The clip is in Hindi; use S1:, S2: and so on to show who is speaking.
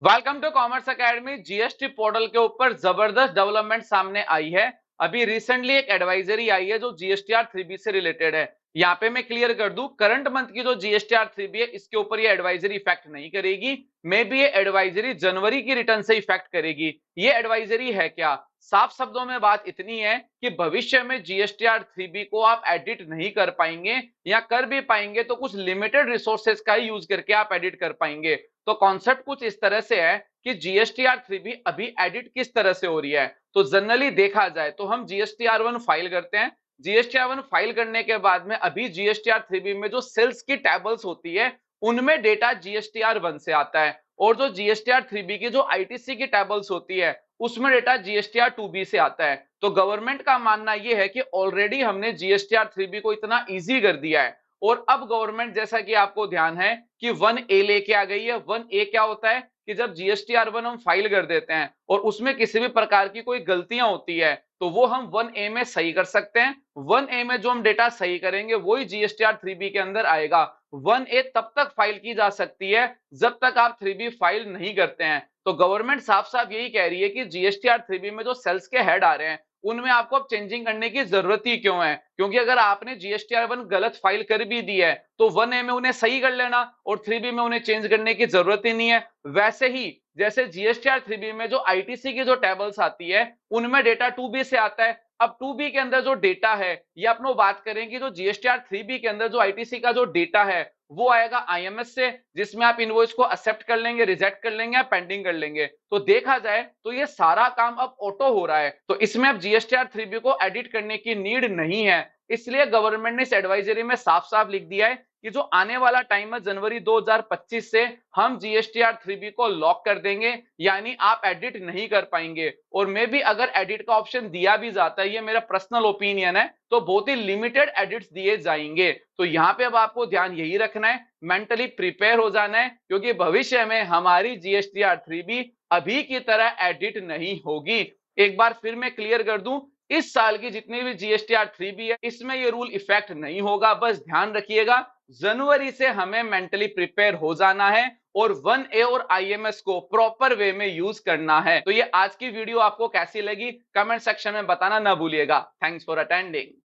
S1: Welcome to commerce academy. GST portal के ऊपर जबरदस्त डेवलपमेंट सामने आई है। अभी रिसेंटली एक एडवाइजरी आई है जो जीएसटीआर 3बी से रिलेटेड है। यहाँ पे मैं क्लियर कर दूं, करंट मंथ की जो जीएसटीआर 3बी है इसके ऊपर ये एडवाइजरी इफेक्ट नहीं करेगी। मे बी ये एडवाइजरी जनवरी की रिटर्न से इफेक्ट करेगी। ये एडवाइजरी है क्या? साफ शब्दों में बात इतनी है कि भविष्य में जीएसटीआर 3बी को आप एडिट नहीं कर पाएंगे, या कर भी पाएंगे तो कुछ लिमिटेड रिसोर्सेज का ही यूज करके आप एडिट कर पाएंगे। तो कॉन्सेप्ट कुछ इस तरह से है कि जीएसटीआर 3बी अभी एडिट किस तरह से हो रही है। तो जनरली देखा जाए तो हम जीएसटीआर 1 फाइल करते हैं। जीएसटीआर 1 फाइल करने के बाद में अभी जीएसटीआर 3बी में जो सेल्स की टेबल्स होती है उनमें डेटा जीएसटीआर 1 से आता है, और जो जीएसटीआर 3बी की जो आईटीसी की टेबल्स होती है उसमें डेटा जीएसटीआर 2बी से आता है। तो गवर्नमेंट का मानना यह है कि ऑलरेडी हमने जीएसटीआर 3बी को इतना इजी कर दिया है, और अब गवर्नमेंट, जैसा कि आपको ध्यान है कि 1A लेके आ गई है। 1A क्या होता है कि जब जीएसटीआर 1 हम फाइल कर देते हैं और उसमें किसी भी प्रकार की कोई गलतियां होती है तो वो हम 1A में सही कर सकते हैं। 1A में जो हम डेटा सही करेंगे वही जीएसटीआर 3बी के अंदर आएगा। 1A तब तक फाइल की जा सकती है जब तक आप 3बी फाइल नहीं करते हैं। तो गवर्नमेंट साफ साफ यही कह रही है कि जीएसटीआर 3बी में जो सेल्स के हेड आ रहे हैं उनमें आपको अब चेंजिंग करने की जरूरत ही क्यों है? क्योंकि अगर आपने जीएसटीआर 1 गलत फाइल कर भी दी है तो 1A में उन्हें सही कर लेना और 3बी में उन्हें चेंज करने की जरूरत ही नहीं है। वैसे ही जैसे जीएसटीआर 3बी में जो आईटीसी की जो टेबल्स आती है उनमें डेटा 2बी से आता है। अब 2बी के अंदर जो डेटा है, ये अपनो बात करें कि जो जीएसटीआर 3बी के अंदर जो आईटीसी का जो डेटा है वो आएगा आईएमएस से, जिसमें आप इनवॉइस को एक्सेप्ट कर लेंगे, रिजेक्ट कर लेंगे या पेंडिंग कर लेंगे। तो देखा जाए तो ये सारा काम अब ऑटो हो रहा है, तो इसमें अब जीएसटीआर 3बी को एडिट करने की नीड नहीं है। इसलिए गवर्नमेंट ने इस एडवाइजरी में साफ साफ लिख दिया है कि जो आने वाला टाइम है जनवरी 2025 से हम जीएसटीआर 3बी को लॉक कर देंगे, यानी आप एडिट नहीं कर पाएंगे। और मे भी अगर एडिट का ऑप्शन दिया भी जाता है, ये मेरा पर्सनल ओपिनियन है, तो बहुत ही लिमिटेड एडिट्स दिए जाएंगे। तो यहाँ पे अब आपको ध्यान यही रखना है, मेंटली प्रिपेयर हो जाना है, क्योंकि भविष्य में हमारी जीएसटीआर 3बी अभी की तरह एडिट नहीं होगी। एक बार फिर मैं क्लियर कर दूं, इस साल की जितनी भी जीएसटीआर 3बी है इसमें ये रूल इफेक्ट नहीं होगा। बस ध्यान रखिएगा, जनवरी से हमें मेंटली प्रिपेयर हो जाना है और 1A और आईएमएस को प्रॉपर वे में यूज करना है। तो ये आज की वीडियो आपको कैसी लगी कमेंट सेक्शन में बताना ना भूलिएगा। Thanks for attending.